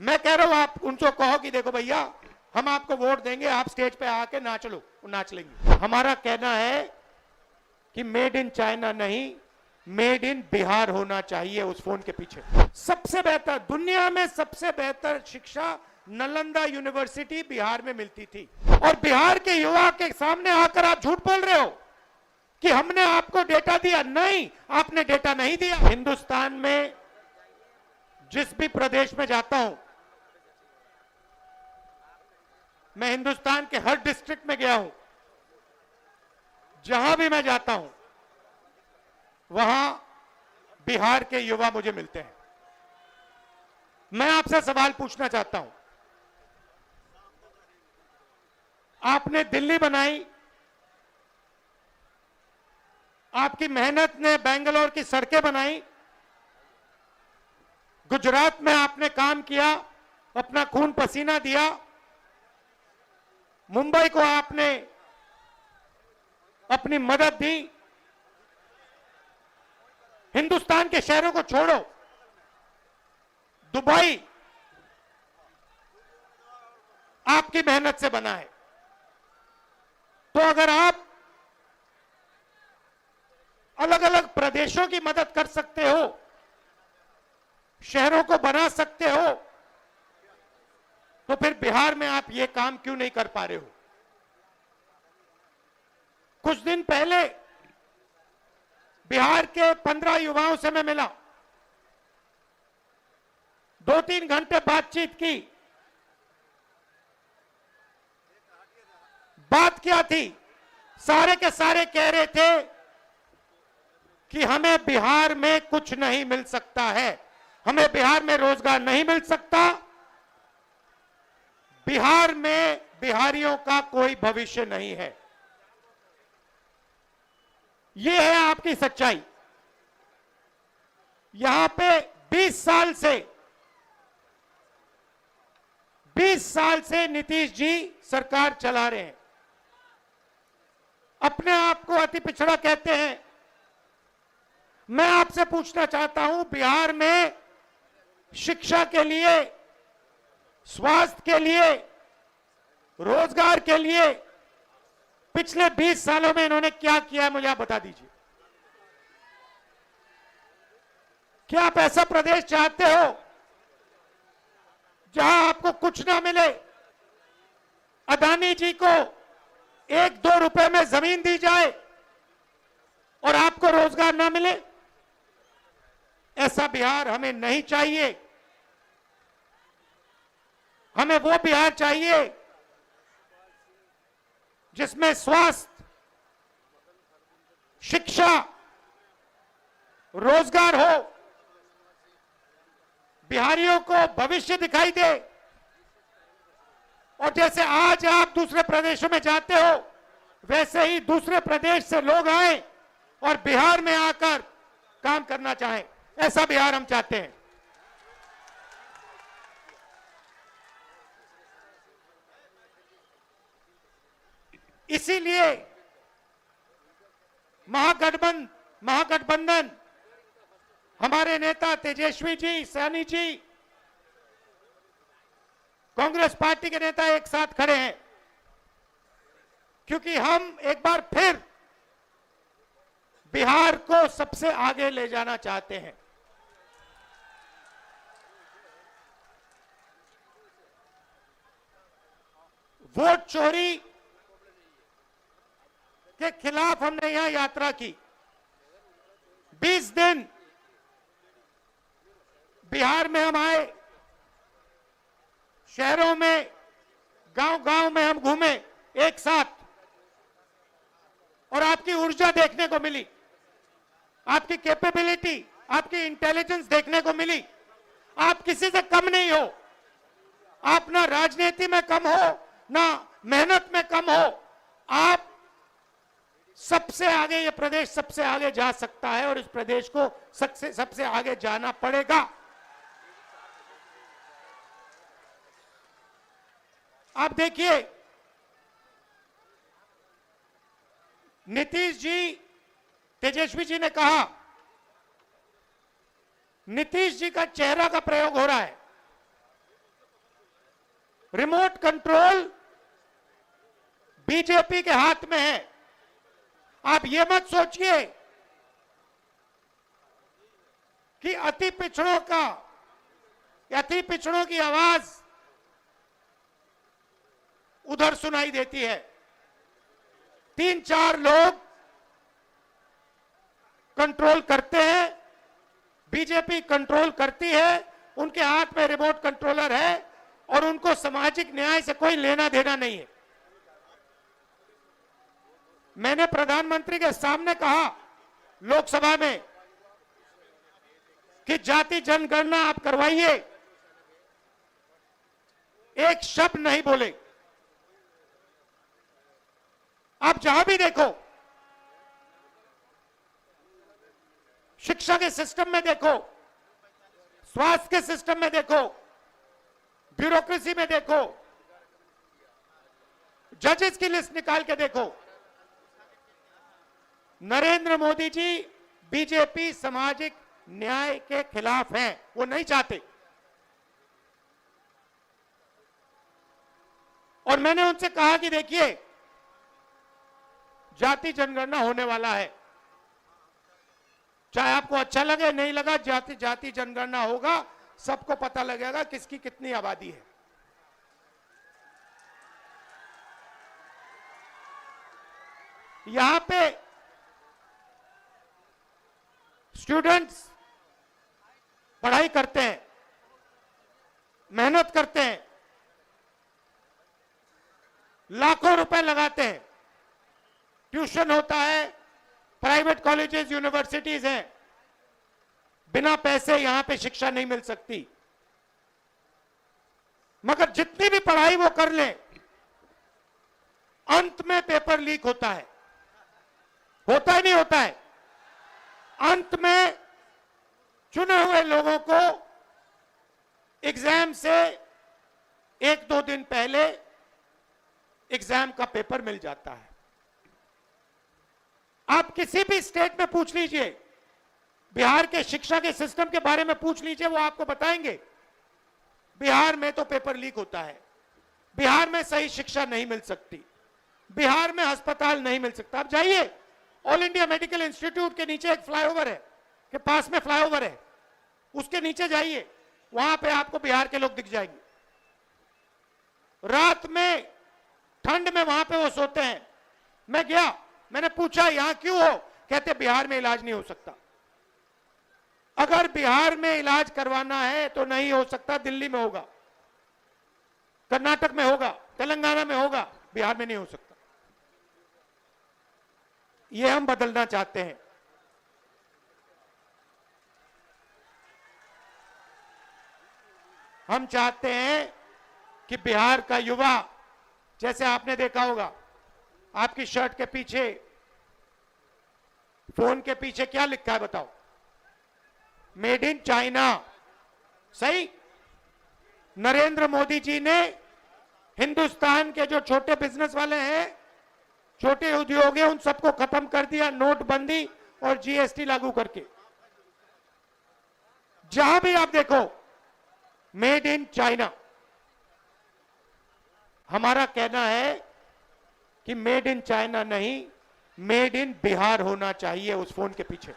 मैं कह रहा हूं आप उनको कहो कि देखो भैया हम आपको वोट देंगे, आप स्टेज पे आके नाच लो, वो नाच लेंगे। हमारा कहना है कि मेड इन चाइना नहीं, मेड इन बिहार होना चाहिए उस फोन के पीछे। सबसे बेहतर, दुनिया में सबसे बेहतर शिक्षा नालंदा यूनिवर्सिटी बिहार में मिलती थी, और बिहार के युवा के सामने आकर आप झूठ बोल रहे हो कि हमने आपको डेटा दिया। नहीं, आपने डेटा नहीं दिया। हिंदुस्तान में जिस भी प्रदेश में जाता हूं, मैं हिंदुस्तान के हर डिस्ट्रिक्ट में गया हूं, जहां भी मैं जाता हूं वहां बिहार के युवा मुझे मिलते हैं। मैं आपसे सवाल पूछना चाहता हूं, आपने दिल्ली बनाई, आपकी मेहनत ने बेंगलोर की सड़कें बनाई, गुजरात में आपने काम किया, अपना खून पसीना दिया, मुंबई को आपने अपनी मदद दी। हिंदुस्तान के शहरों को छोड़ो, दुबई आपकी मेहनत से बना है। तो अगर आप अलग अलग प्रदेशों की मदद कर सकते हो, शहरों को बना सकते हो, तो फिर बिहार में आप ये काम क्यों नहीं कर पा रहे हो? कुछ दिन पहले बिहार के 15 युवाओं से मैं मिला, 2-3 घंटे बातचीत की। बात क्या थी? सारे के सारे कह रहे थे कि हमें बिहार में कुछ नहीं मिल सकता है, हमें बिहार में रोजगार नहीं मिल सकता, बिहार में बिहारियों का कोई भविष्य नहीं है। यह है आपकी सच्चाई। यहां पे 20 साल से नीतीश जी सरकार चला रहे हैं। अपने आप को अति पिछड़ा कहते हैं। मैं आपसे पूछना चाहता हूं, बिहार में शिक्षा के लिए, स्वास्थ्य के लिए, रोजगार के लिए पिछले 20 सालों में इन्होंने क्या किया है, मुझे आप बता दीजिए। क्या आप ऐसा प्रदेश चाहते हो जहां आपको कुछ ना मिले? अदानी जी को 1-2 रुपए में जमीन दी जाए और आपको रोजगार ना मिले? ऐसा बिहार हमें नहीं चाहिए। हमें वो बिहार चाहिए जिसमें स्वास्थ्य, शिक्षा, रोजगार हो, बिहारियों को भविष्य दिखाई दे। और जैसे आज आप दूसरे प्रदेशों में जाते हो, वैसे ही दूसरे प्रदेश से लोग आए और बिहार में आकर काम करना चाहें। ऐसा बिहार हम चाहते हैं। इसीलिए महागठबंधन, हमारे नेता तेजस्वी जी, सैनी जी, कांग्रेस पार्टी के नेता एक साथ खड़े हैं, क्योंकि हम एक बार फिर बिहार को सबसे आगे ले जाना चाहते हैं। वोट चोरी के खिलाफ हमने यहां यात्रा की। 20 दिन बिहार में हम आए, शहरों में, गांव-गांव में हम घूमे एक साथ, और आपकी ऊर्जा देखने को मिली, आपकी कैपेबिलिटी, आपकी इंटेलिजेंस देखने को मिली। आप किसी से कम नहीं हो। आप ना राजनीति में कम हो, ना मेहनत में कम हो। आप सबसे आगे, ये प्रदेश सबसे आगे जा सकता है, और इस प्रदेश को सबसे आगे जाना पड़ेगा। आप देखिए, नीतीश जी, तेजस्वी जी ने कहा, नीतीश जी का चेहरा का प्रयोग हो रहा है। रिमोट कंट्रोल बीजेपी के हाथ में है। आप ये मत सोचिए कि अति पिछड़ों की आवाज उधर सुनाई देती है। 3-4 लोग कंट्रोल करते हैं, बीजेपी कंट्रोल करती है, उनके हाथ में रिमोट कंट्रोलर है और उनको सामाजिक न्याय से कोई लेना देना नहीं है। मैंने प्रधानमंत्री के सामने कहा लोकसभा में कि जाति जनगणना आप करवाइए, एक शब्द नहीं बोले। आप जहां भी देखो, शिक्षा के सिस्टम में देखो, स्वास्थ्य के सिस्टम में देखो, ब्यूरोक्रेसी में देखो, जजेस की लिस्ट निकाल के देखो, नरेंद्र मोदी जी बीजेपी सामाजिक न्याय के खिलाफ हैं, वो नहीं चाहते। और मैंने उनसे कहा कि देखिए, जाति जनगणना होने वाला है, चाहे आपको अच्छा लगे नहीं लगा, जाति जनगणना होगा, सबको पता लगेगा किसकी कितनी आबादी है। यहां पे स्टूडेंट्स पढ़ाई करते हैं, मेहनत करते हैं, लाखों रुपए लगाते हैं, ट्यूशन होता है, प्राइवेट कॉलेजेस यूनिवर्सिटीज हैं, बिना पैसे यहां पे शिक्षा नहीं मिल सकती। मगर जितनी भी पढ़ाई वो कर ले, अंत में पेपर लीक होता है। होता ही नहीं होता है। अंत में चुने हुए लोगों को एग्जाम से 1-2 दिन पहले एग्जाम का पेपर मिल जाता है। आप किसी भी स्टेट में पूछ लीजिए, बिहार के शिक्षा के सिस्टम के बारे में पूछ लीजिए, वो आपको बताएंगे बिहार में तो पेपर लीक होता है, बिहार में सही शिक्षा नहीं मिल सकती, बिहार में अस्पताल नहीं मिल सकता। आप जाइए, ऑल इंडिया मेडिकल इंस्टीट्यूट के नीचे एक फ्लाईओवर है, के पास में फ्लाईओवर है, उसके नीचे जाइए, वहां पे आपको बिहार के लोग दिख जाएंगे। रात में ठंड में वहां पे वो सोते हैं। मैं गया, मैंने पूछा यहां क्यों हो, कहते बिहार में इलाज नहीं हो सकता। अगर बिहार में इलाज करवाना है तो नहीं हो सकता, दिल्ली में होगा, कर्नाटक में होगा, तेलंगाना में होगा, बिहार में नहीं हो सकता। ये हम बदलना चाहते हैं। हम चाहते हैं कि बिहार का युवा, जैसे आपने देखा होगा, आपकी शर्ट के पीछे, फोन के पीछे क्या लिखा है बताओ? Made in China. सही? नरेंद्र मोदी जी ने हिंदुस्तान के जो छोटे बिजनेस वाले हैं, छोटे उद्योग हैं, उन सबको खत्म कर दिया, नोटबंदी और जीएसटी लागू करके। जहां भी आप देखो, मेड इन चाइना। हमारा कहना है कि मेड इन चाइना नहीं, मेड इन बिहार होना चाहिए उस फोन के पीछे।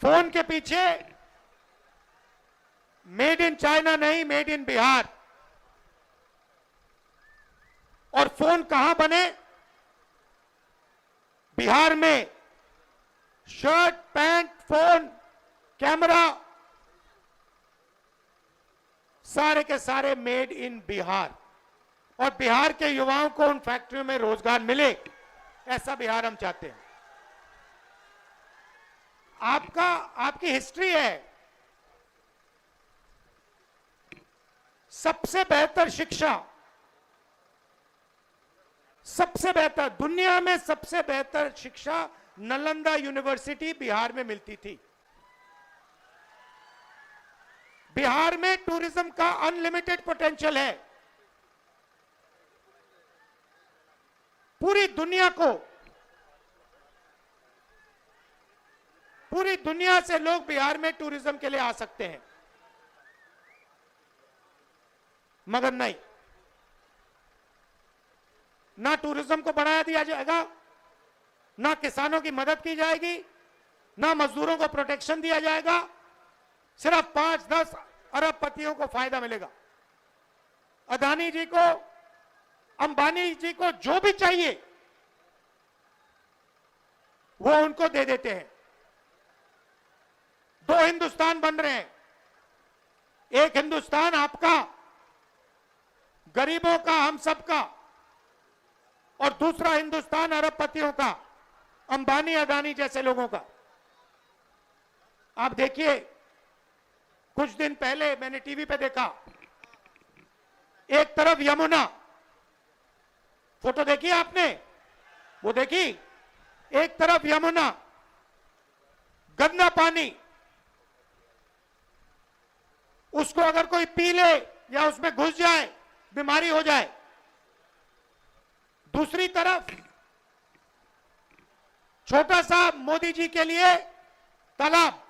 फोन के पीछे मेड इन चाइना नहीं, मेड इन बिहार। और फोन कहां बने? बिहार में। शर्ट, पैंट, फोन, कैमरा, सारे के सारे मेड इन बिहार। और बिहार के युवाओं को उन फैक्ट्रियों में रोजगार मिले, ऐसा बिहार हम चाहते हैं। आपकी हिस्ट्री है, सबसे बेहतर शिक्षा, सबसे बेहतर, दुनिया में सबसे बेहतर शिक्षा नालंदा यूनिवर्सिटी बिहार में मिलती थी। बिहार में टूरिज्म का अनलिमिटेड पोटेंशियल है। पूरी दुनिया से लोग बिहार में टूरिज्म के लिए आ सकते हैं। मगर नहीं, ना टूरिज्म को बढ़ाया दिया जाएगा, ना किसानों की मदद की जाएगी, ना मजदूरों को प्रोटेक्शन दिया जाएगा। सिर्फ 5-10 अरबपतियों को फायदा मिलेगा। अदानी जी को, अंबानी जी को जो भी चाहिए वो उनको दे देते हैं। 2 हिंदुस्तान बन रहे हैं। एक हिंदुस्तान आपका, गरीबों का, हम सबका, और दूसरा हिंदुस्तान अरबपतियों का, अंबानी अदानी जैसे लोगों का। आप देखिए, कुछ दिन पहले मैंने टीवी पे देखा, एक तरफ यमुना, फोटो देखी आपने, वो देखी, एक तरफ यमुना, गंदा पानी, उसको अगर कोई पी ले या उसमें घुस जाए बीमारी हो जाए। दूसरी तरफ छोटा सा मोदी जी के लिए तालाब,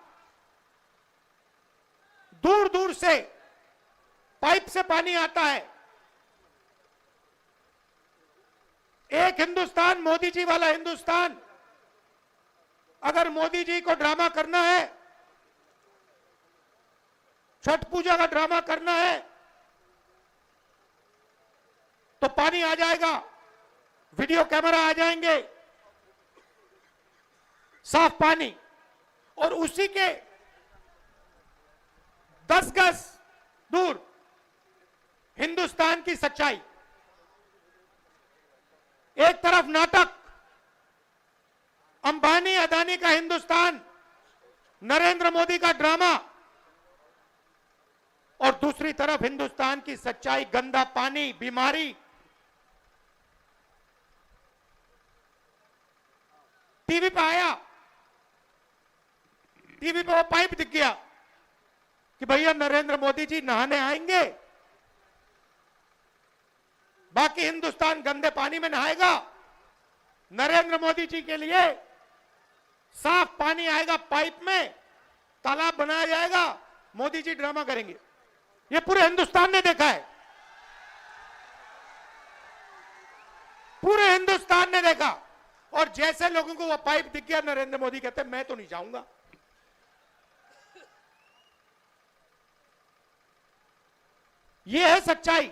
दूर दूर से पाइप से पानी आता है। एक हिंदुस्तान, मोदी जी वाला हिंदुस्तान। अगर मोदी जी को ड्रामा करना है, छठ पूजा का ड्रामा करना है, तो पानी आ जाएगा, वीडियो कैमरा आ जाएंगे, साफ पानी, और उसी के 10 गज दूर हिंदुस्तान की सच्चाई। एक तरफ नाटक, अंबानी अदानी का हिंदुस्तान, नरेंद्र मोदी का ड्रामा, और दूसरी तरफ हिंदुस्तान की सच्चाई, गंदा पानी, बीमारी। टीवी पे आया, टीवी पे वो पाइप दिख गया कि भैया नरेंद्र मोदी जी नहाने आएंगे, बाकी हिंदुस्तान गंदे पानी में नहाएगा। नरेंद्र मोदी जी के लिए साफ पानी आएगा, पाइप में तालाब बनाया जाएगा, मोदी जी ड्रामा करेंगे। ये पूरे हिंदुस्तान ने देखा है, पूरे हिंदुस्तान ने देखा। और जैसे लोगों को वो पाइप दिख गया, नरेंद्र मोदी कहते मैं तो नहीं जाऊंगा। ये है सच्चाई,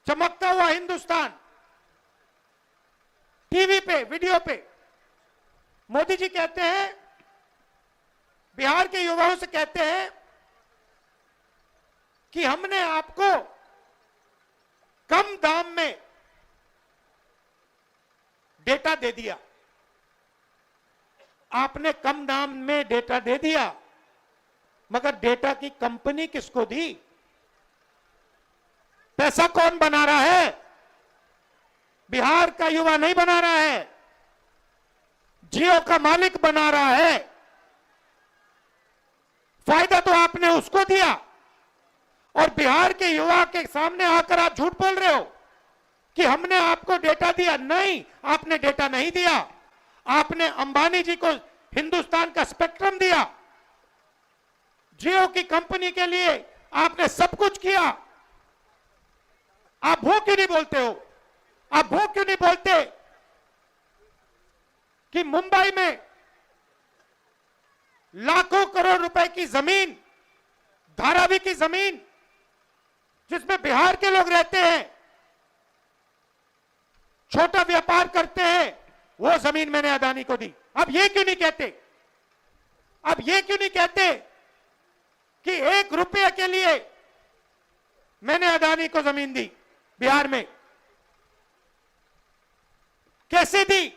चमकता हुआ हिंदुस्तान। टीवी पे, वीडियो पे मोदी जी कहते हैं, बिहार के युवाओं से कहते हैं कि हमने आपको कम दाम में डेटा दे दिया। आपने कम दाम में डेटा दे दिया, मगर डेटा की कंपनी किसको दी? पैसा कौन बना रहा है? बिहार का युवा नहीं बना रहा है, जियो का मालिक बना रहा है। फायदा तो आपने उसको दिया, और बिहार के युवा के सामने आकर आप झूठ बोल रहे हो कि हमने आपको डेटा दिया। नहीं, आपने डेटा नहीं दिया। आपने अंबानी जी को हिंदुस्तान का स्पेक्ट्रम दिया, जियो की कंपनी के लिए आपने सब कुछ किया। आप वो क्यों नहीं बोलते हो? आप वो क्यों नहीं बोलते कि मुंबई में लाखों करोड़ रुपए की जमीन, धारावी की जमीन, जिसमें बिहार के लोग रहते हैं, छोटा व्यापार करते हैं, वो जमीन मैंने अदानी को दी। अब ये क्यों नहीं कहते? अब ये क्यों नहीं कहते कि 1 रुपये के लिए मैंने अदानी को जमीन दी बिहार में? कैसे दी?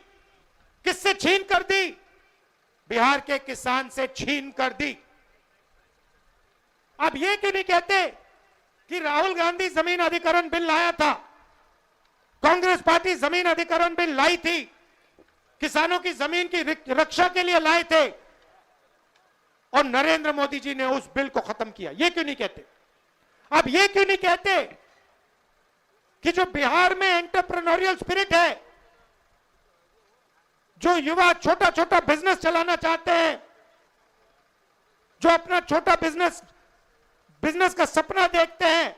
किससे छीन कर दी? बिहार के किसान से छीन कर दी। अब ये क्यों नहीं कहते कि राहुल गांधी जमीन अधिग्रहण बिल लाया था, कांग्रेस पार्टी जमीन अधिग्रहण बिल लाई थी, किसानों की जमीन की रक्षा के लिए लाए थे, और नरेंद्र मोदी जी ने उस बिल को खत्म किया? ये क्यों नहीं कहते? अब ये क्यों नहीं कहते कि जो बिहार में एंटरप्रेन्योरियल स्पिरिट है, जो युवा छोटा छोटा बिजनेस चलाना चाहते हैं, जो अपना छोटा बिजनेस का सपना देखते हैं,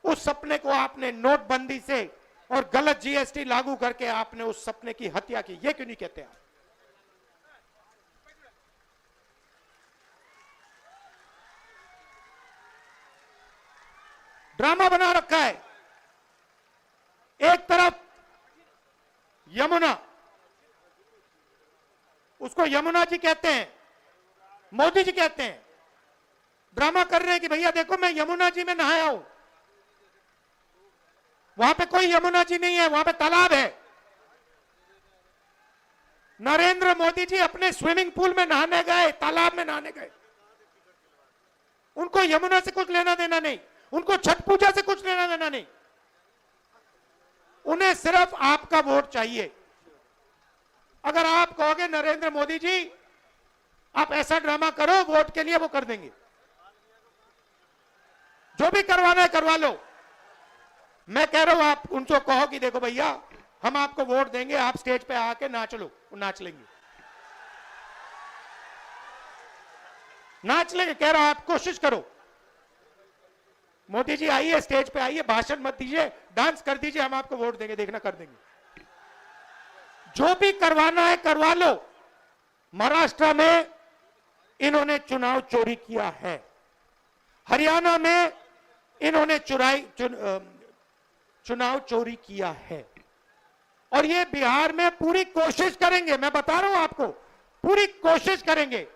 उस सपने को आपने नोटबंदी से और गलत जीएसटी लागू करके आपने उस सपने की हत्या की। ये क्यों नहीं कहते आप? ड्रामा बना रखा है। एक तरफ यमुना, उसको यमुना जी कहते हैं, मोदी जी कहते हैं, ड्रामा कर रहे हैं कि भैया देखो मैं यमुना जी में नहाया हूं। वहां पे कोई यमुना जी नहीं है, वहां पे तालाब है। नरेंद्र मोदी जी अपने स्विमिंग पूल में नहाने गए, तालाब में नहाने गए। उनको यमुना से कुछ लेना देना नहीं, उनको छठ पूजा से कुछ लेना देना नहीं। उन्हें सिर्फ आपका वोट चाहिए। अगर आप कहोगे नरेंद्र मोदी जी आप ऐसा ड्रामा करो वोट के लिए, वो कर देंगे। जो भी करवाना है करवा लो। मैं कह रहा हूं आप उनको कहो कि देखो भैया हम आपको वोट देंगे, आप स्टेज पे आके नाच लो, वो नाच लेंगे। नाच लेंगे, कह रहा हूं आप कोशिश करो। मोदी जी आइए, स्टेज पे आइए, भाषण मत दीजिए, डांस कर दीजिए, हम आपको वोट देंगे, देखना कर देंगे। जो भी करवाना है करवा लो। महाराष्ट्र में इन्होंने चुनाव चोरी किया है, हरियाणा में इन्होंने चुनाव चोरी किया है, और ये बिहार में पूरी कोशिश करेंगे। मैं बता रहा हूं आपको, पूरी कोशिश करेंगे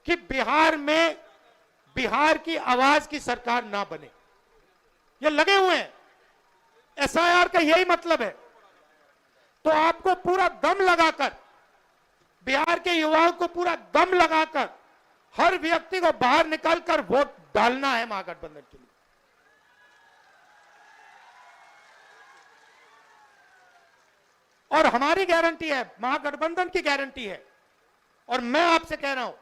कि बिहार में बिहार की आवाज की सरकार ना बने। ये लगे हुए हैं। एसआईआर का यही मतलब है। तो आपको पूरा दम लगाकर, बिहार के युवाओं को पूरा दम लगाकर हर व्यक्ति को बाहर निकालकर वोट डालना है महागठबंधन के लिए। और हमारी गारंटी है, महागठबंधन की गारंटी है। और मैं आपसे कह रहा हूं,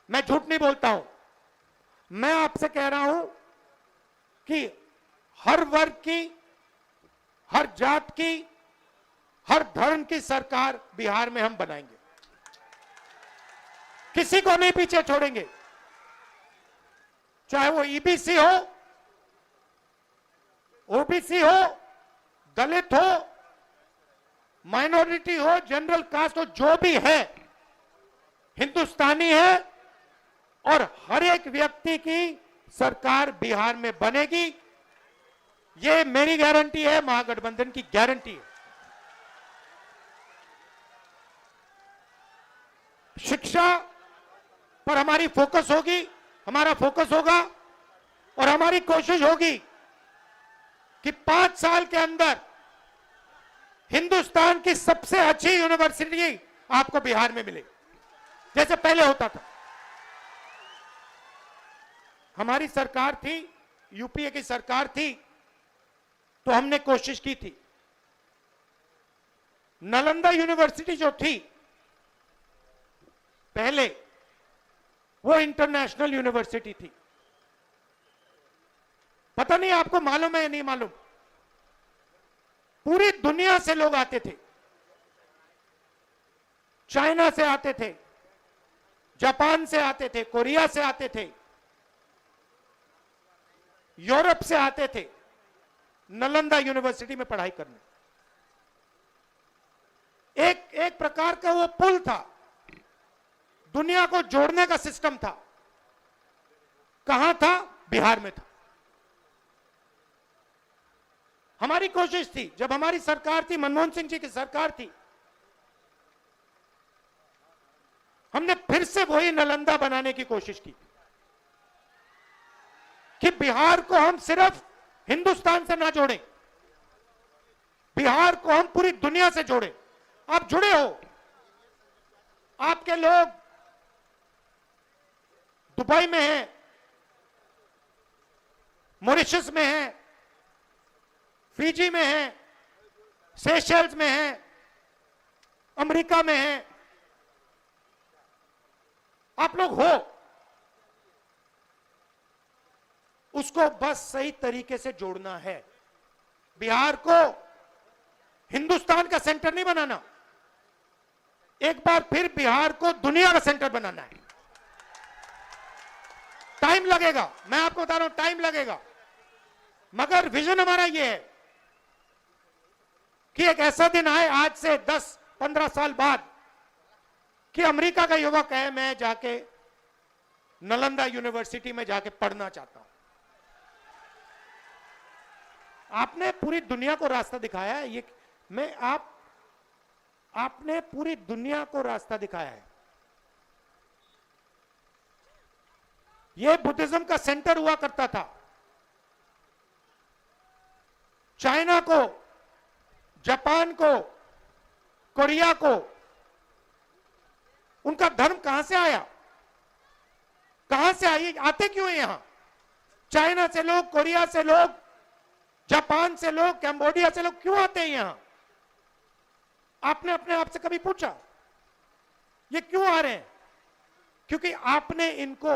मैं झूठ नहीं बोलता हूं, मैं आपसे कह रहा हूं कि हर वर्ग की, हर जात की, हर धर्म की सरकार बिहार में हम बनाएंगे। किसी को नहीं पीछे छोड़ेंगे। चाहे वो ईबीसी हो, ओबीसी हो, दलित हो, माइनॉरिटी हो, जनरल कास्ट हो, जो भी है हिंदुस्तानी है, और हर एक व्यक्ति की सरकार बिहार में बनेगी। ये मेरी गारंटी है, महागठबंधन की गारंटी है। शिक्षा पर हमारी फोकस होगी, हमारा फोकस होगा, और हमारी कोशिश होगी कि 5 साल के अंदर हिंदुस्तान की सबसे अच्छी यूनिवर्सिटी आपको बिहार में मिले, जैसे पहले होता था। हमारी सरकार थी, यूपीए की सरकार थी, तो हमने कोशिश की थी। नालंदा यूनिवर्सिटी जो थी पहले, वो इंटरनेशनल यूनिवर्सिटी थी। पता नहीं आपको मालूम है या नहीं मालूम, पूरी दुनिया से लोग आते थे। चाइना से आते थे, जापान से आते थे, कोरिया से आते थे, यूरोप से आते थे नालंदा यूनिवर्सिटी में पढ़ाई करने। एक प्रकार का वो पुल था, दुनिया को जोड़ने का सिस्टम था। कहां था? बिहार में था। हमारी कोशिश थी, जब हमारी सरकार थी, मनमोहन सिंह जी की सरकार थी, हमने फिर से वही नालंदा बनाने की कोशिश की कि बिहार को हम सिर्फ हिंदुस्तान से ना जोड़ें, बिहार को हम पूरी दुनिया से जोड़ें। आप जुड़े हो, आपके लोग दुबई में हैं, मॉरिशस में हैं, फिजी में हैं, सेशल्स में हैं, अमेरिका में हैं। आप लोग हो, उसको बस सही तरीके से जोड़ना है। बिहार को हिंदुस्तान का सेंटर नहीं बनाना, एक बार फिर बिहार को दुनिया का सेंटर बनाना है। टाइम लगेगा, मैं आपको बता रहा हूं, टाइम लगेगा। मगर विजन हमारा यह है कि एक ऐसा दिन आए आज से 10-15 साल बाद कि अमेरिका का युवक है, मैं जाके नालंदा यूनिवर्सिटी में जाके पढ़ना चाहता हूं। आपने पूरी दुनिया को रास्ता दिखाया है, ये आपने पूरी दुनिया को रास्ता दिखाया है। यह बुद्धिज्म का सेंटर हुआ करता था। चाइना को, जापान को, कोरिया को, उनका धर्म कहां से आया? कहां से आई? आते क्यों है यहां? चाइना से लोग, कोरिया से लोग, जापान से लोग, कैम्बोडिया से लोग क्यों आते हैं यहां? आपने अपने आप से कभी पूछा ये क्यों आ रहे हैं? क्योंकि आपने इनको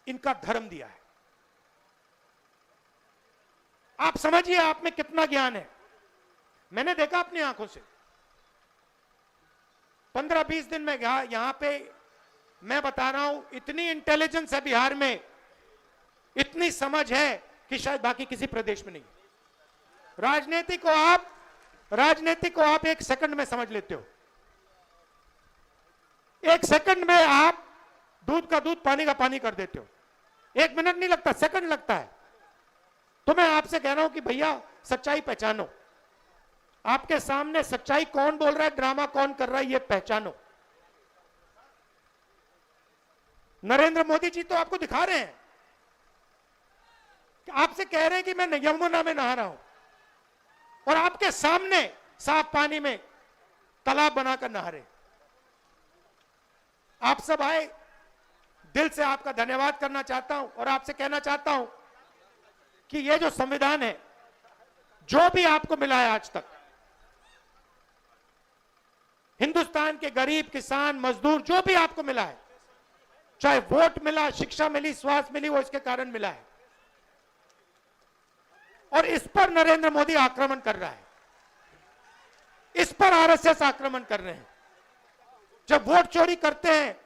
इनका धर्म दिया है। आप समझिए आप में कितना ज्ञान है। मैंने देखा अपनी आंखों से 15-20 दिन में यहां पे मैं बता रहा हूं, इतनी इंटेलिजेंस है बिहार में, इतनी समझ है कि शायद बाकी किसी प्रदेश में नहीं। राजनीति को आप 1 सेकंड में समझ लेते हो। 1 सेकंड में आप दूध का दूध, पानी का पानी कर देते हो। 1 मिनट नहीं लगता, सेकंड लगता है। तो मैं आपसे कह रहा हूं कि भैया सच्चाई पहचानो। आपके सामने सच्चाई कौन बोल रहा है, ड्रामा कौन कर रहा है, ये पहचानो। नरेंद्र मोदी जी तो आपको दिखा रहे हैं, आपसे कह रहे हैं कि मैं यमुना में नहा रहा हूं, और आपके सामने साफ पानी में तालाब बनाकर नहा रहे। आप सब आए, दिल से आपका धन्यवाद करना चाहता हूं और आपसे कहना चाहता हूं कि यह जो संविधान है, जो भी आपको मिला है आज तक, हिंदुस्तान के गरीब, किसान, मजदूर, जो भी आपको मिला है, चाहे वोट मिला, शिक्षा मिली, स्वास्थ्य मिली, वो इसके कारण मिला है। और इस पर नरेंद्र मोदी आक्रमण कर रहा है, इस पर आरएसएस आक्रमण कर रहे हैं। जब वोट चोरी करते हैं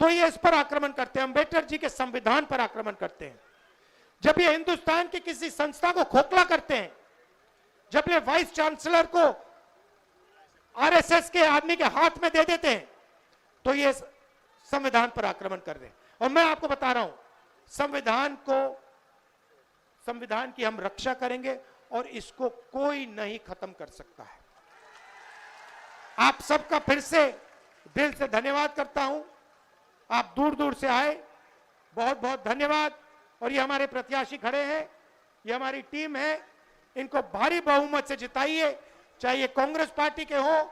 तो ये इस पर आक्रमण करते हैं, अंबेडकर जी के संविधान पर आक्रमण करते हैं। जब ये हिंदुस्तान की किसी संस्था को खोखला करते हैं, जब ये वाइस चांसलर को आरएसएस के आदमी के हाथ में दे देते हैं, तो ये संविधान पर आक्रमण कर रहे हैं। और मैं आपको बता रहा हूं, संविधान की हम रक्षा करेंगे और इसको कोई नहीं खत्म कर सकता है। आप सबका फिर से दिल से धन्यवाद करता हूं। आप दूर दूर से आए, बहुत बहुत धन्यवाद। और ये हमारे प्रत्याशी खड़े हैं, ये हमारी टीम है, इनको भारी बहुमत से जिताइए। चाहे ये कांग्रेस पार्टी के हो,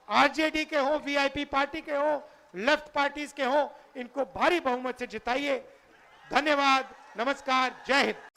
आरजेडी के हो, वीआईपी पार्टी के हो, लेफ्ट पार्टीज के हो, इनको भारी बहुमत से जिताइए। धन्यवाद, नमस्कार, जय हिंद।